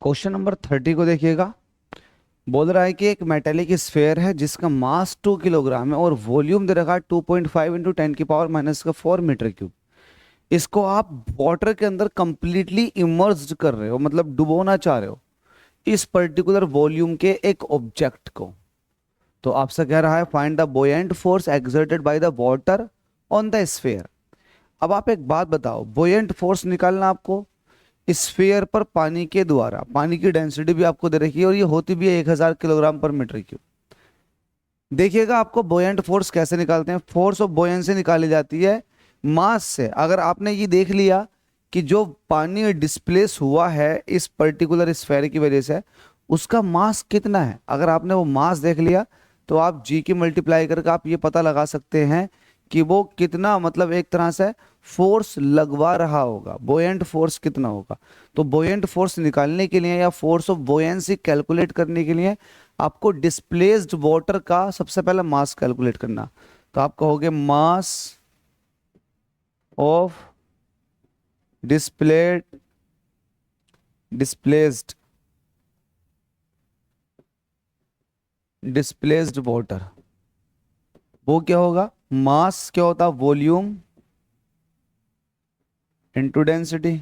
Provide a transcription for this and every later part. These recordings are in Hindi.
क्वेश्चन नंबर 30 को देखिएगा। बोल रहा है कि एक मेटेलिक स्फेयर है जिसका मास 2 किलोग्राम है और वॉल्यूम दे रखा है 2.5 इंटू 10⁻⁻⁴ मीटर क्यूब। इसको आप वाटर के अंदर कंप्लीटली इमर्स्ड कर रहे हो, मतलब डुबोना चाह रहे हो इस पर्टिकुलर वॉल्यूम के एक ऑब्जेक्ट को। तो आपसे कह रहा है find the buoyant force exerted by the water on the sphere. अब आप एक बात बताओ, बोयेंट फोर्स निकालना आपको स्फीयर पर पानी के द्वारा। पानी की डेंसिटी भी आपको दे रखी है और ये होती भी है 1000 किलोग्राम पर मीटर क्यूब। देखिएगा आपको बोयेंट फोर्स कैसे निकालते हैं। फोर्स ऑफ बोयेंसी निकाली जाती है मास से। अगर आपने ये देख लिया कि जो पानी डिस्प्लेस हुआ है इस पर्टिकुलर स्फेयर की वजह से, उसका मास कितना है, अगर आपने वो मास देख लिया तो आप जी की मल्टीप्लाई करके आप ये पता लगा सकते हैं कि वो कितना, मतलब एक तरह से फोर्स लगवा रहा होगा, बोयेंट फोर्स कितना होगा। तो बोयेंट फोर्स निकालने के लिए या फोर्स ऑफ बोयेंसी कैलकुलेट करने के लिए आपको डिस्प्लेस्ड वाटर का सबसे पहले मास कैलकुलेट करना। तो आप कहोगे mass of displayed displaced displaced water, वो क्या होगा, मास क्या होता है, वॉल्यूम इनटू डेंसिटी।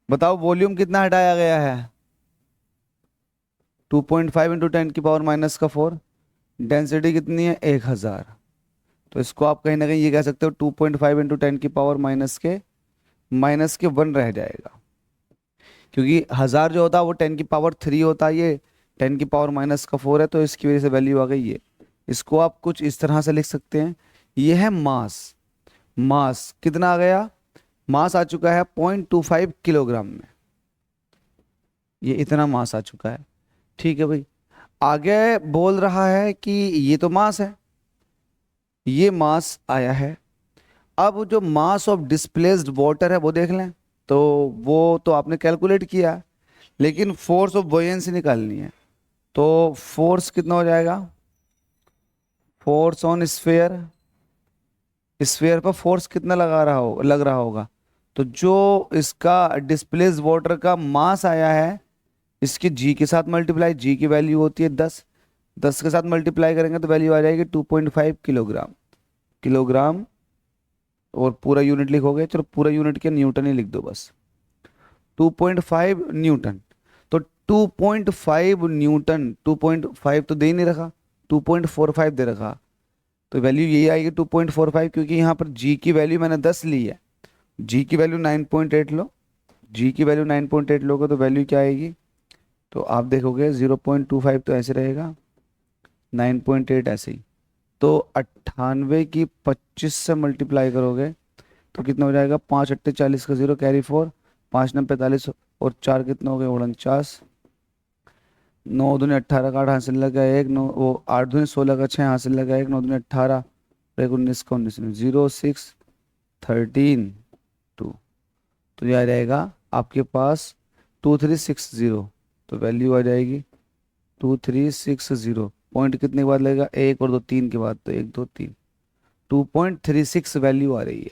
बताओ वॉल्यूम कितना हटाया गया है, 2.5 इंटू 10⁻⁻⁴। डेंसिटी कितनी है, 1000। तो इसको आप कहीं ना कहीं ये कह सकते हो 2.5 इंटू 10⁻⁻⁻ रह जाएगा, क्योंकि 1000 जो होता है वो 10⁻³ होता है, ये 10⁻⁻⁴ है, तो इसकी वजह से वैल्यू आ गई ये। इसको आप कुछ इस तरह से लिख सकते हैं, ये है मास। मास कितना आ गया, मास आ चुका है 0.25 किलोग्राम में, ये इतना मास आ चुका है। ठीक है भाई, आगे बोल रहा है कि ये तो मास है, ये मास आया है। अब जो मास ऑफ डिस्प्लेस्ड वाटर है वो देख लें। तो वो तो आपने कैलकुलेट किया है, लेकिन फोर्स ऑफ बोयेंसी निकालनी है। तो फोर्स कितना हो जाएगा, फोर्स ऑन स्फेयर, स्फेयर पर फोर्स कितना लग रहा होगा। तो जो इसका डिस्प्लेस्ड वाटर का मास आया है, इसकी जी के साथ मल्टीप्लाई, जी की वैल्यू होती है 10, 10 के साथ मल्टीप्लाई करेंगे तो वैल्यू आ जाएगी 2.5 किलोग्राम। किलोग्राम और पूरा यूनिट लिखोगे, चलो पूरा यूनिट के न्यूटन ही लिख दो बस, 2.5 न्यूटन। तो 2.5 न्यूटन, 2.5 तो दे ही नहीं रखा, 2.45 दे रखा। तो वैल्यू यही आएगी 2.45, क्योंकि यहाँ पर जी की वैल्यू मैंने 10 ली है। जी की वैल्यू 9.8 लो, जी की वैल्यू 9.8 लोगे तो वैल्यू क्या आएगी, तो आप देखोगे 0.25 तो ऐसे रहेगा, 9.8 ऐसे ही। तो 98 की 25 से मल्टीप्लाई करोगे तो कितना हो जाएगा, 5 8 40 का 0 कैरी 4, 5 9 45 और 4 कितना हो गए, 49। 9 दूनी 18 का 8 हासिल लगा एक, 9 वो 8 दूनी 16 का 6 हासिल लगा एक, 9 दूनी 18, 19 का 19, 0 6 13 2। तो यह आ जाएगा आपके पास 2360। तो वैल्यू आ जाएगी 2360। पॉइंट कितने के बाद लगेगा, 1 और 2 3 के बाद, तो 1 2 3, 2.36 वैल्यू आ रही है।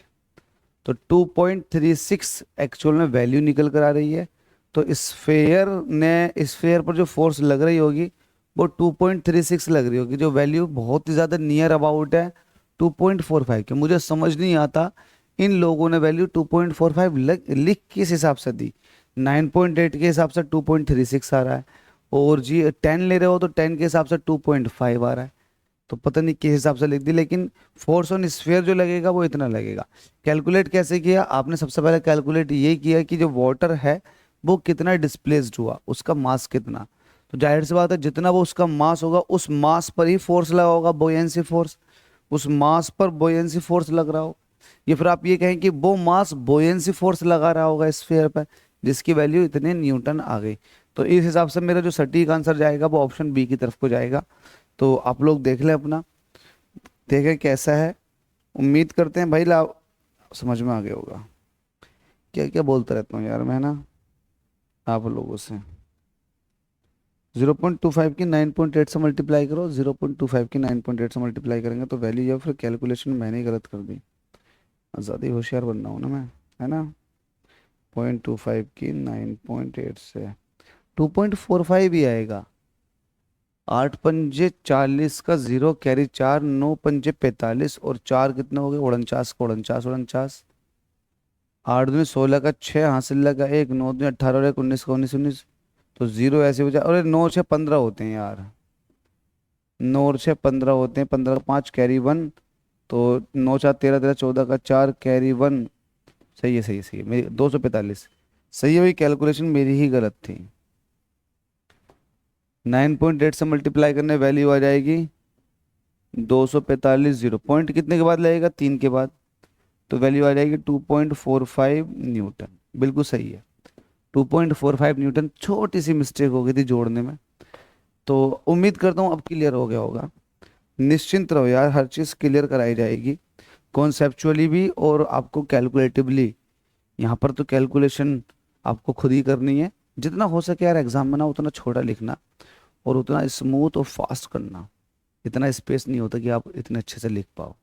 तो 2.36 एक्चुअल में वैल्यू निकल कर आ रही है। तो स्फेयर पर जो फोर्स लग रही होगी वो 2.36 लग रही होगी, जो वैल्यू बहुत ही ज़्यादा नियर अबाउट है 2.45 के। मुझे समझ नहीं आता इन लोगों ने वैल्यू 2.45 लिख किस हिसाब से दी। 9.8 के हिसाब से 2.36 आ रहा है, और जी 10 ले रहे हो तो 10 के हिसाब से 2.5 आ रहा है। तो पता नहीं किस हिसाब से लिख दी, लेकिन फोर्स ऑन स्फीयर जो लगेगा वो इतना लगेगा। कैलकुलेट कैसे किया आपने, सबसे पहले कैलकुलेट ये किया कि जो वाटर है वो कितना डिस्प्लेस्ड हुआ, उसका मास कितना। तो जाहिर सी बात है जितना वो उसका मास होगा उस मास पर ही फोर्स लगा होगा, बोयेंसी फोर्स। उस मास पर बोयेंसी फोर्स लग रहा हो, या फिर आप ये कहें कि वो मास बोयेंसी फोर्स लगा रहा होगा स्फीयर पर, जिसकी वैल्यू इतने न्यूटन आ गई। तो इस हिसाब से मेरा जो सटीक आंसर जाएगा वो ऑप्शन बी की तरफ को जाएगा। तो आप लोग देख लें अपना, देखें कैसा है। उम्मीद करते हैं भाई ला समझ में आ गया होगा। क्या क्या बोलता रहता हूँ यार मैं ना आप लोगों से। 0.25 की 9.8 से मल्टीप्लाई करो, 0.25 की 9.8 से मल्टीप्लाई करेंगे तो वैल्यू, या फिर कैलकुलेशन मैंने ही गलत कर दी। ज़्यादा ही होशियार बन रहा हूँ ना मैं, है ना। 0.25 की 9.8 से 2.45 ही आएगा। 8 पंजे 40 का 0 कैरी 4, 9 पंजे 45 और 4 कितने हो गए 49 को 49 49। 8 दूनी 16 का 6, हासिल लगा 1, 9 दूनी 18 और 1 19 का 19 19। तो 0 ऐसे हो जाए, अरे 9 6 15 होते हैं यार, 9 और 6 15 होते हैं, 15 का 5 कैरी 1, तो 9 4 13 13 14 का 4 कैरी 1। सही है सही है सही है, मेरी 245 सही है। वही कैलकुलेशन मेरी ही गलत थी। 9.8 से मल्टीप्लाई करने वैल्यू आ जाएगी 245। 0 पॉइंट कितने के बाद लगेगा, 3 के बाद, तो वैल्यू आ जाएगी 2.45 न्यूटन। बिल्कुल सही है, 2.45 न्यूटन। छोटी सी मिस्टेक हो गई थी जोड़ने में। तो उम्मीद करता हूँ अब क्लियर हो गया होगा। निश्चिंत रहो यार, हर चीज़ क्लियर कराई जाएगी, कॉन्सेप्चुअली भी और आपको कैलकुलेटिवली। यहाँ पर तो कैलकुलेशन आपको खुद ही करनी है। जितना हो सके यार एग्जाम में ना उतना छोटा लिखना और उतना स्मूथ और फास्ट करना। इतना स्पेस नहीं होता कि आप इतने अच्छे से लिख पाओ।